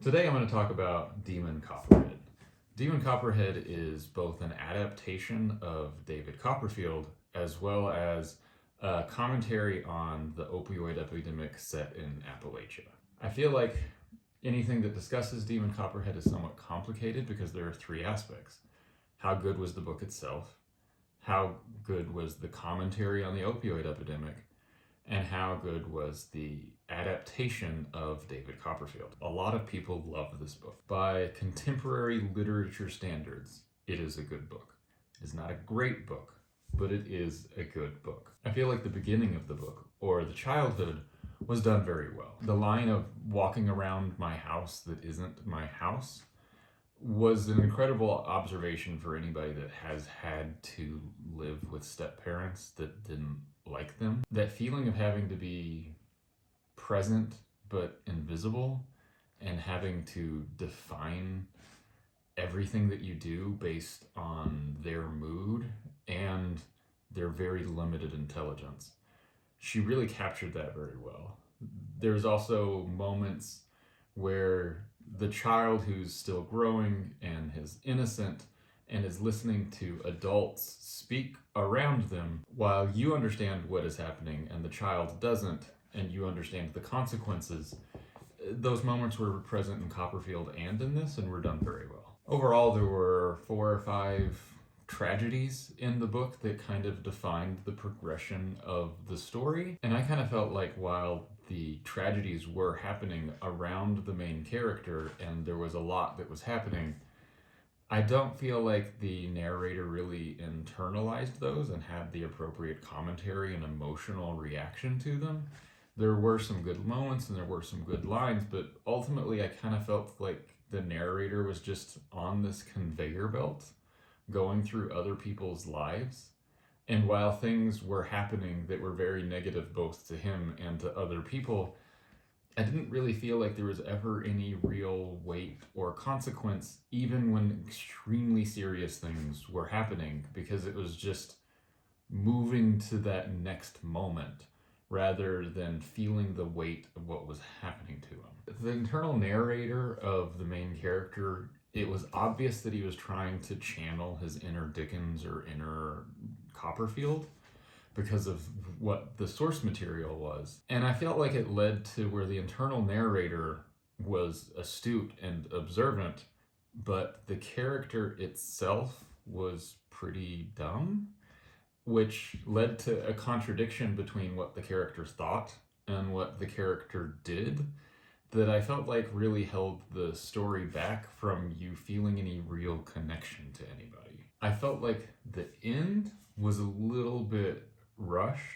Today I'm going to talk about Demon Copperhead. Demon Copperhead is both an adaptation of David Copperfield as well as a commentary on the opioid epidemic set in Appalachia. I feel like anything that discusses Demon Copperhead is somewhat complicated because there are three aspects. How good was the book itself? How good was the commentary on the opioid epidemic? And how good was the adaptation of David Copperfield? A lot of people love this book. By contemporary literature standards, it is a good book. It is not a great book, but it is a good book. I feel like the beginning of the book, or the childhood, was done very well. The line of walking around my house that isn't my house was an incredible observation for anybody that has had to live with step-parents that didn't like them. That feeling of having to be present but invisible and having to define everything that you do based on their mood and their very limited intelligence. She really captured that very well. There's also moments where the child who's still growing and is innocent and is listening to adults speak around them while you understand what is happening and the child doesn't, and you understand the consequences. Those moments were present in Copperfield and in this, and were done very well. Overall, there were 4 or 5 tragedies in the book that kind of defined the progression of the story. And I kind of felt like while the tragedies were happening around the main character and there was a lot that was happening, I don't feel like the narrator really internalized those and had the appropriate commentary and emotional reaction to them. There were some good moments and there were some good lines, but ultimately I kind of felt like the narrator was just on this conveyor belt going through other people's lives. And while things were happening that were very negative both to him and to other people, I didn't really feel like there was ever any real weight or consequence, even when extremely serious things were happening, because it was just moving to that next moment rather than feeling the weight of what was happening to him. The internal narrator of the main character, it was obvious that he was trying to channel his inner Dickens or inner Copperfield because of what the source material was. And I felt like it led to where the internal narrator was astute and observant, but the character itself was pretty dumb, which led to a contradiction between what the character thought and what the character did that I felt like really held the story back from you feeling any real connection to anybody. I felt like the end was a little bit rushed.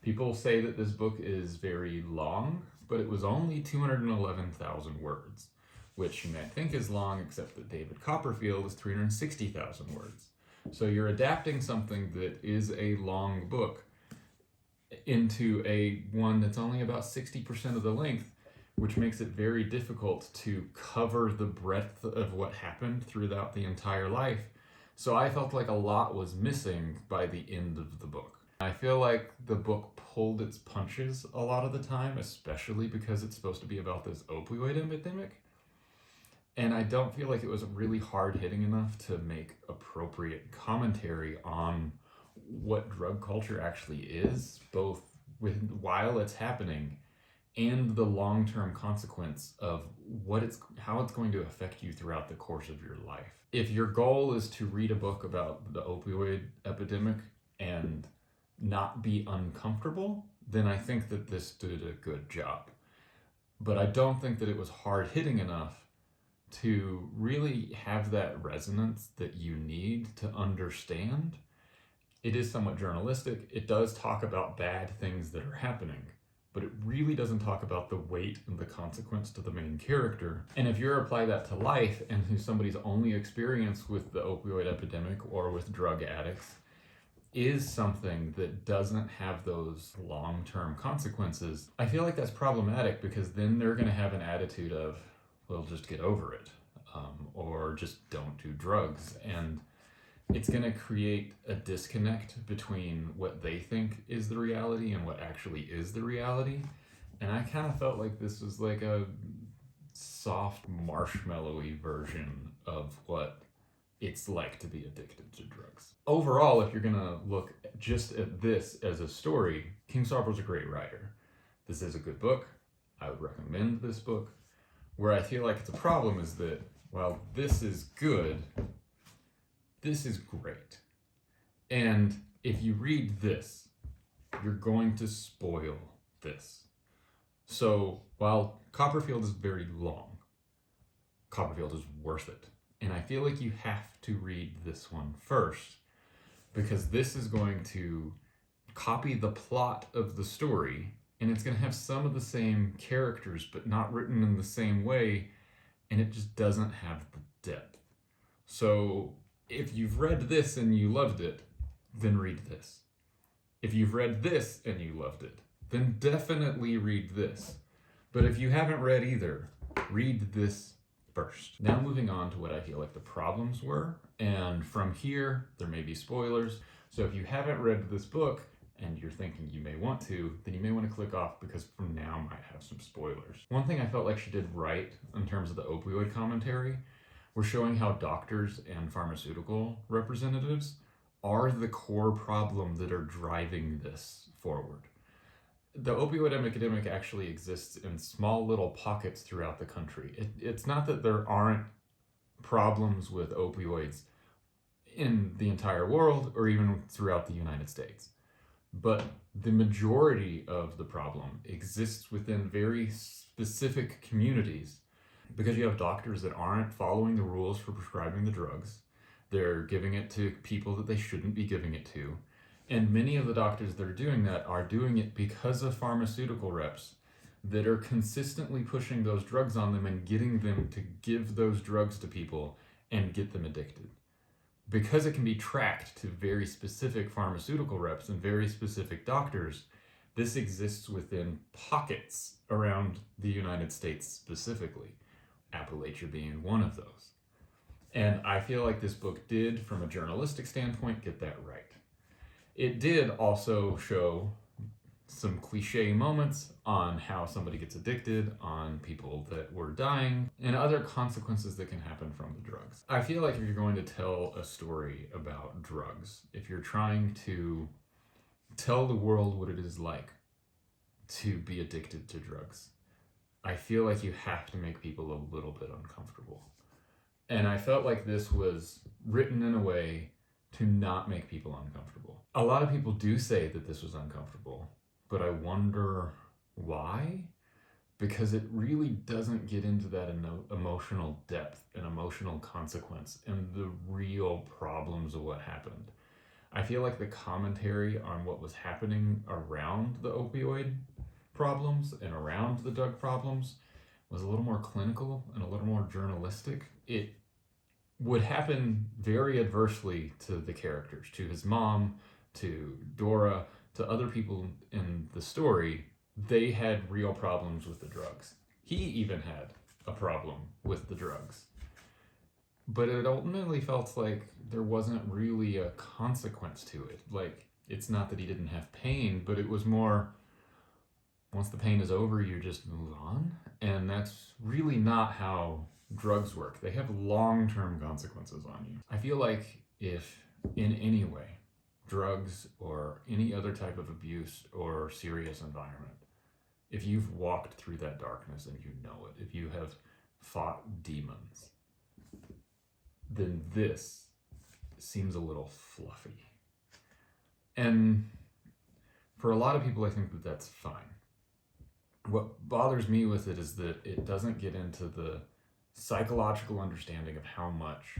People say that this book is very long, but it was only 211,000 words, which you might think is long, except that David Copperfield is 360,000 words. So you're adapting something that is a long book into a one that's only about 60% of the length, which makes it very difficult to cover the breadth of what happened throughout the entire life. So I felt like a lot was missing by the end of the book. I feel like the book pulled its punches a lot of the time, especially because it's supposed to be about this opioid epidemic. And I don't feel like it was really hard-hitting enough to make appropriate commentary on what drug culture actually is, both while it's happening and the long-term consequence of how it's going to affect you throughout the course of your life. If your goal is to read a book about the opioid epidemic and not be uncomfortable, then I think that this did a good job. But I don't think that it was hard-hitting enough to really have that resonance that you need to understand. It is somewhat journalistic. It does talk about bad things that are happening, but it really doesn't talk about the weight and the consequence to the main character. And if you apply that to life and who somebody's only experience with the opioid epidemic or with drug addicts is something that doesn't have those long-term consequences, I feel like that's problematic because then they're going to have an attitude of, well, just get over it, or just don't do drugs. And it's going to create a disconnect between what they think is the reality and what actually is the reality. And I kind of felt like this was like a soft, marshmallowy version of what it's like to be addicted to drugs. Overall, if you're gonna look just at this as a story, King Sorbo's a great writer. This is a good book. I would recommend this book. Where I feel like it's a problem is that while this is good, this is great. And if you read this, you're going to spoil this. So while Copperfield is very long, Copperfield is worth it. And I feel like you have to read this one first, because this is going to copy the plot of the story, and it's going to have some of the same characters, but not written in the same way, and it just doesn't have the depth. So if you've read this and you loved it, then read this. If you've read this and you loved it, then definitely read this. But if you haven't read either, read this first. Now moving on to what I feel like the problems were, and from here there may be spoilers. So if you haven't read this book and you're thinking you may want to, then you may want to click off, because from now might have some spoilers. One thing I felt like she did right in terms of the opioid commentary were showing how doctors and pharmaceutical representatives are the core problem that are driving this forward. The opioid epidemic actually exists in small little pockets throughout the country. It's not that there aren't problems with opioids in the entire world or even throughout the United States. But the majority of the problem exists within very specific communities, because you have doctors that aren't following the rules for prescribing the drugs. They're giving it to people that they shouldn't be giving it to. And many of the doctors that are doing it because of pharmaceutical reps that are consistently pushing those drugs on them and getting them to give those drugs to people and get them addicted. Because it can be tracked to very specific pharmaceutical reps and very specific doctors, this exists within pockets around the United States specifically, Appalachia being one of those. And I feel like this book did, from a journalistic standpoint, get that right. It did also show some cliche moments on how somebody gets addicted, on people that were dying, and other consequences that can happen from the drugs. I feel like if you're going to tell a story about drugs, if you're trying to tell the world what it is like to be addicted to drugs, I feel like you have to make people a little bit uncomfortable. And I felt like this was written in a way to not make people uncomfortable. A lot of people do say that this was uncomfortable, but I wonder why? Because it really doesn't get into that emotional depth and emotional consequence and the real problems of what happened. I feel like the commentary on what was happening around the opioid problems and around the drug problems was a little more clinical and a little more journalistic. It would happen very adversely to the characters, to his mom, to Dora, to other people in the story. They had real problems with the drugs. He even had a problem with the drugs. But it ultimately felt like there wasn't really a consequence to it. Like, it's not that he didn't have pain, but it was more, once the pain is over, you just move on. And that's really not how drugs work. They have long-term consequences on you. I feel like if in any way, drugs or any other type of abuse or serious environment, if you've walked through that darkness and you know it, if you have fought demons, then this seems a little fluffy. And for a lot of people, I think that that's fine. What bothers me with it is that it doesn't get into the psychological understanding of how much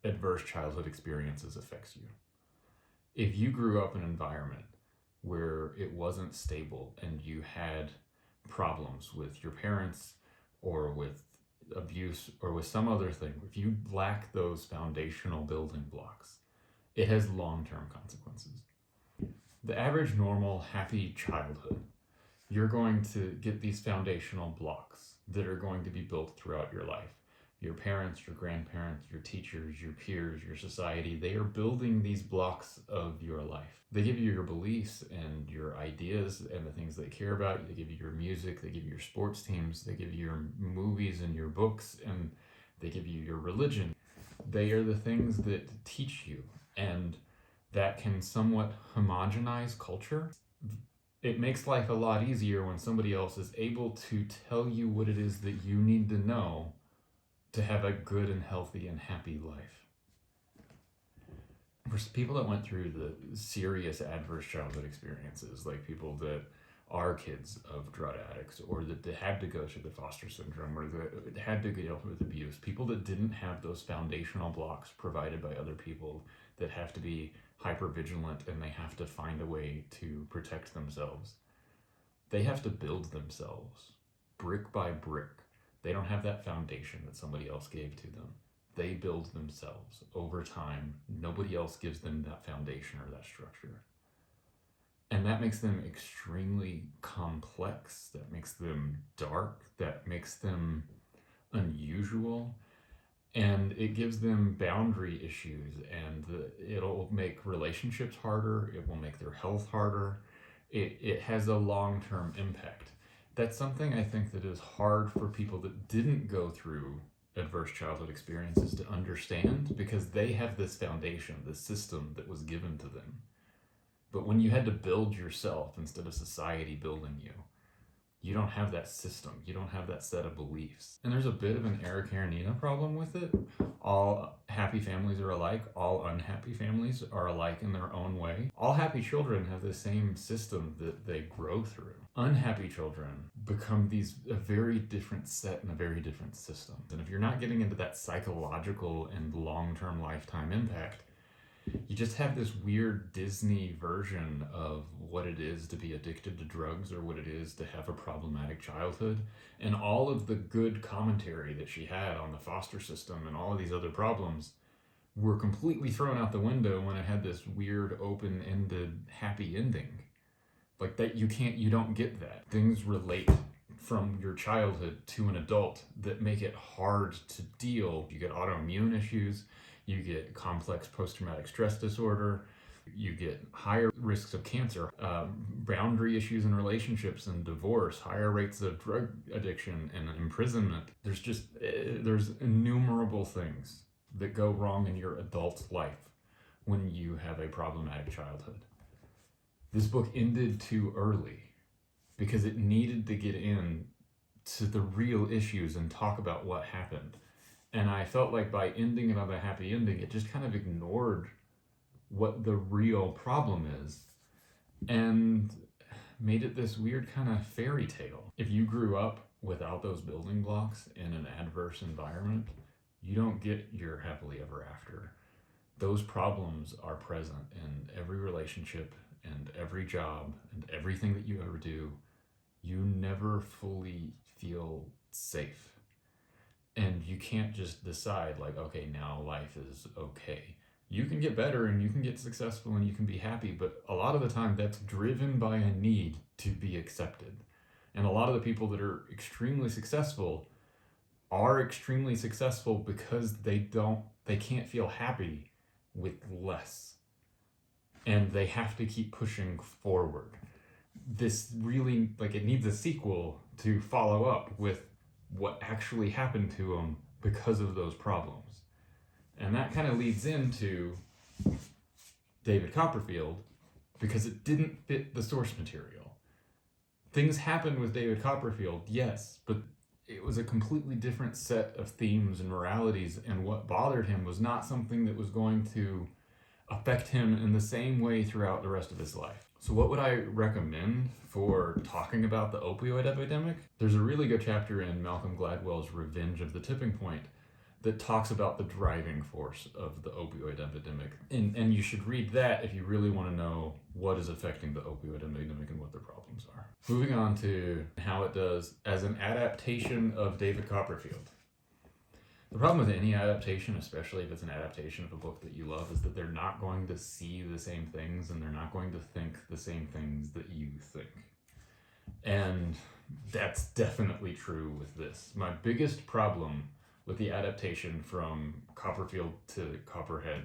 adverse childhood experiences affects you. If you grew up in an environment where it wasn't stable and you had problems with your parents or with abuse or with some other thing, if you lack those foundational building blocks, it has long-term consequences. The average, normal, happy childhood, you're going to get these foundational blocks that are going to be built throughout your life. your parents, your grandparents, your teachers, your peers, your society, they are building these blocks of your life. They give you your beliefs and your ideas and the things they care about. They give you your music, they give you your sports teams, they give you your movies and your books, and they give you your religion. They are the things that teach you, and that can somewhat homogenize culture. It makes life a lot easier when somebody else is able to tell you what it is that you need to know to have a good and healthy and happy life. For people that went through the serious adverse childhood experiences, like people that are kids of drug addicts, or that had to go through the foster syndrome, or that had to deal with abuse, people that didn't have those foundational blocks provided by other people, that have to be hyper vigilant and they have to find a way to protect themselves. They have to build themselves brick by brick. They don't have that foundation that somebody else gave to them. They build themselves over time. Nobody else gives them that foundation or that structure. And that makes them extremely complex. That makes them dark. That makes them unusual. And it gives them boundary issues, and it'll make relationships harder. It will make their health harder. It has a long-term impact. That's something I think that is hard for people that didn't go through adverse childhood experiences to understand, because they have this foundation, this system that was given to them. But when you had to build yourself instead of society building you, you don't have that system. You don't have that set of beliefs. And there's a bit of an Eric Karenina problem with it. All happy families are alike. All unhappy families are alike in their own way. All happy children have the same system that they grow through. Unhappy children become a very different set and a very different system. And if you're not getting into that psychological and long-term lifetime impact, you just have this weird Disney version of what it is to be addicted to drugs, or what it is to have a problematic childhood. And all of the good commentary that she had on the foster system and all of these other problems were completely thrown out the window when it had this weird open-ended happy ending. Like that, you don't get that. Things relate from your childhood to an adult that make it hard to deal. You get autoimmune issues. You get complex post-traumatic stress disorder, you get higher risks of cancer, boundary issues in relationships and divorce, higher rates of drug addiction and imprisonment. There's innumerable things that go wrong in your adult life when you have a problematic childhood. This book ended too early because it needed to get in to the real issues and talk about what happened. And I felt like by ending it on a happy ending, it just kind of ignored what the real problem is and made it this weird kind of fairy tale. If you grew up without those building blocks in an adverse environment, you don't get your happily ever after. Those problems are present in every relationship and every job and everything that you ever do. You never fully feel safe. And you can't just decide like, okay, now life is okay. You can get better and you can get successful and you can be happy, but a lot of the time that's driven by a need to be accepted. And a lot of the people that are extremely successful are extremely successful because they can't feel happy with less. And they have to keep pushing forward. This really, it needs a sequel to follow up with what actually happened to them because of those problems. And that kind of leads into David Copperfield, because it didn't fit the source material. Things happened with David Copperfield, yes, but it was a completely different set of themes and moralities, and what bothered him was not something that was going to affect him in the same way throughout the rest of his life. So what would I recommend for talking about the opioid epidemic? There's a really good chapter in Malcolm Gladwell's Revenge of the Tipping Point that talks about the driving force of the opioid epidemic. And you should read that if you really want to know what is affecting the opioid epidemic and what the problems are. Moving on to how it does as an adaptation of David Copperfield. The problem with any adaptation, especially if it's an adaptation of a book that you love, is that they're not going to see the same things and they're not going to think the same things that you think. And that's definitely true with this. My biggest problem with the adaptation from Copperfield to Copperhead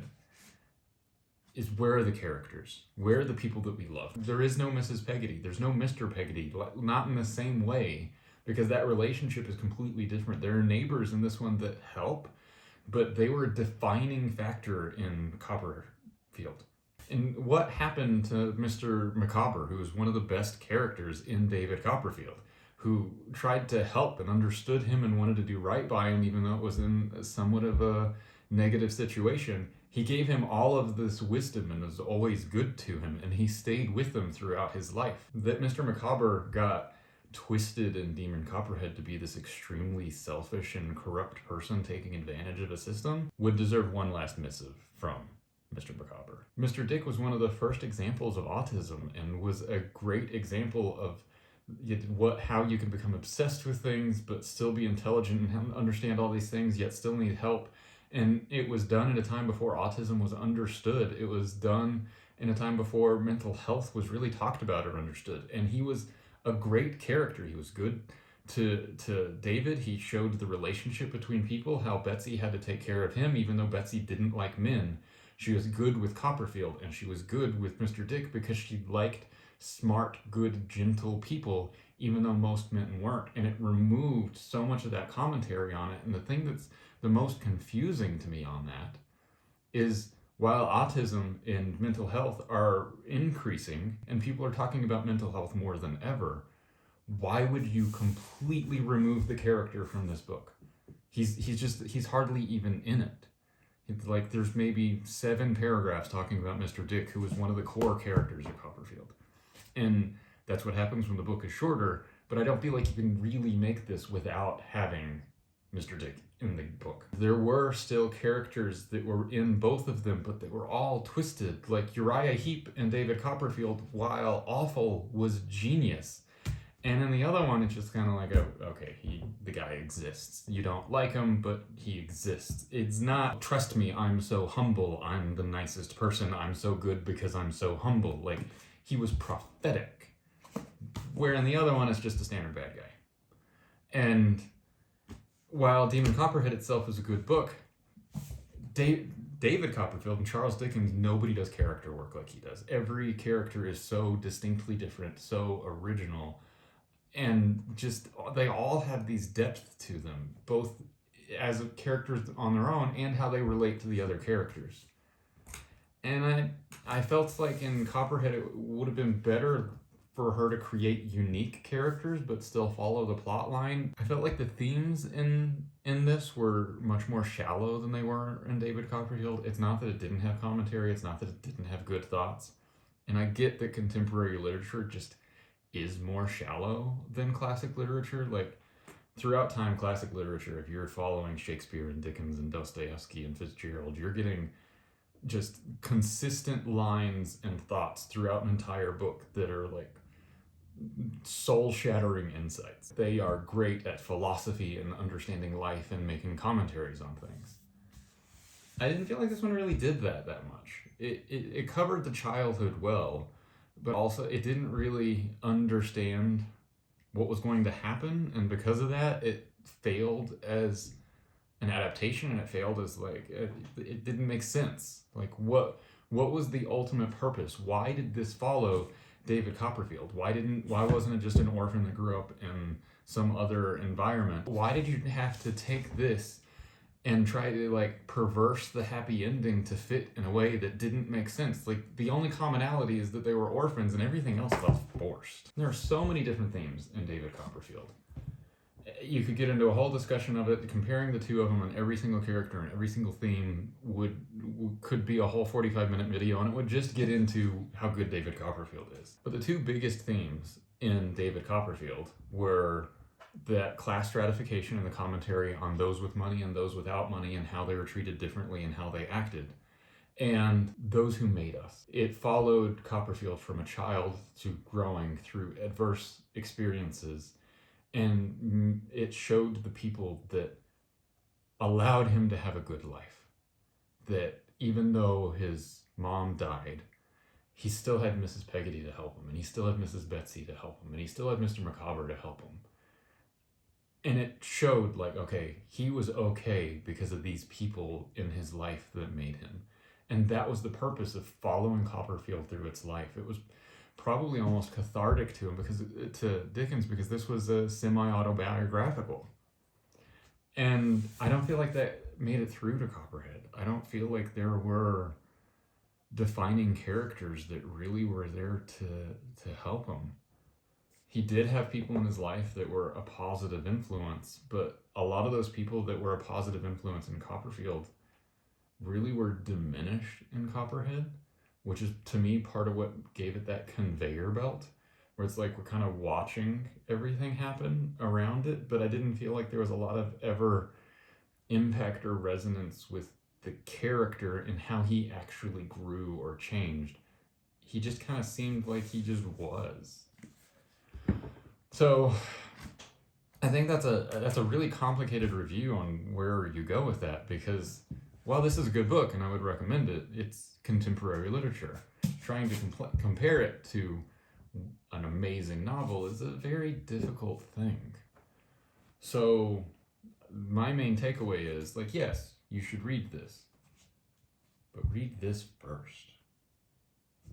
is, where are the characters? Where are the people that we love? There is no Mrs. Peggotty. There's no Mr. Peggotty, not in the same way, because that relationship is completely different. There are neighbors in this one that help, but they were a defining factor in Copperfield. And what happened to Mr. Micawber, who was one of the best characters in David Copperfield, who tried to help and understood him and wanted to do right by him, even though it was in somewhat of a negative situation? He gave him all of this wisdom and was always good to him, and he stayed with him throughout his life. That Mr. Micawber got twisted in Demon Copperhead to be this extremely selfish and corrupt person taking advantage of a system would deserve one last missive from Mr. Micawber. Mr. Dick was one of the first examples of autism and was a great example of how you can become obsessed with things but still be intelligent and understand all these things yet still need help. And it was done at a time before autism was understood. It was done in a time before mental health was really talked about or understood. And he was a great character. He was good to David. He showed the relationship between people, how Betsy had to take care of him, even though Betsy didn't like men. She was good with Copperfield, and she was good with Mr. Dick because she liked smart, good, gentle people, even though most men weren't. And it removed so much of that commentary on it. And the thing that's the most confusing to me on that is, while autism and mental health are increasing and people are talking about mental health more than ever, why would you completely remove the character from this book? He's hardly even in it. It's like there's maybe 7 paragraphs talking about Mr. Dick, who was one of the core characters of Copperfield. And that's what happens when the book is shorter, but I don't feel like you can really make this without having Mr. Dick in the book. There were still characters that were in both of them, but they were all twisted. Like Uriah Heep and David Copperfield, while awful, was genius. And in the other one, it's just kind of like, oh, okay, the guy exists. You don't like him, but he exists. It's not, trust me, I'm so humble, I'm the nicest person, I'm so good because I'm so humble. Like, he was prophetic. Where in the other one, it's just a standard bad guy. And while Demon Copperhead itself is a good book, David Copperfield and Charles Dickens, nobody does character work like he does. Every character is so distinctly different, so original, and just they all have these depths to them, both as characters on their own and how they relate to the other characters. And I felt like in Copperhead it would have been better for her to create unique characters but still follow the plot line. I felt like the themes in this were much more shallow than they were in David Copperfield. It's not that it didn't have commentary, it's not that it didn't have good thoughts. And I get that contemporary literature just is more shallow than classic literature. Like, throughout time, classic literature, if you're following Shakespeare and Dickens and Dostoevsky and Fitzgerald, you're getting just consistent lines and thoughts throughout an entire book that are like soul-shattering insights. They are great at philosophy and understanding life and making commentaries on things. I didn't feel like this one really did that much. It covered the childhood well, but also it didn't really understand what was going to happen, and because of that, it failed as an adaptation, and it failed as like it didn't make sense. Like, what was the ultimate purpose? Why did this follow David Copperfield? Why wasn't it just an orphan that grew up in some other environment? Why did you have to take this and try to like perverse the happy ending to fit in a way that didn't make sense? Like, the only commonality is that they were orphans and everything else felt forced. There are so many different themes in David Copperfield. You could get into a whole discussion of it, comparing the two of them, and every single character and every single theme could be a whole 45-minute video, and it would just get into how good David Copperfield is. But the two biggest themes in David Copperfield were that class stratification and the commentary on those with money and those without money and how they were treated differently and how they acted, and those who made us. It followed Copperfield from a child to growing through adverse experiences, and it showed the people that allowed him to have a good life. That even though his mom died, he still had Mrs. Peggotty to help him, and he still had Mrs. Betsy to help him, and he still had Mr. Micawber to help him. And it showed, like, okay, he was okay because of these people in his life that made him. And that was the purpose of following Copperfield through its life. It was probably almost cathartic to him, because to Dickens, because this was a semi-autobiographical. And I don't feel like that made it through to Copperhead. I don't feel like there were defining characters that really were there to help him. He did have people in his life that were a positive influence, but a lot of those people that were a positive influence in Copperfield really were diminished in Copperhead, which is, to me, part of what gave it that conveyor belt, where it's like we're kind of watching everything happen around it, but I didn't feel like there was a lot of ever impact or resonance with the character and how he actually grew or changed. He just kind of seemed like he just was. So I think that's a really complicated review on where you go with that, because while this is a good book and I would recommend it, it's contemporary literature. Trying to compare it to an amazing novel is a very difficult thing. So my main takeaway is, like, yes, you should read this, but read this first.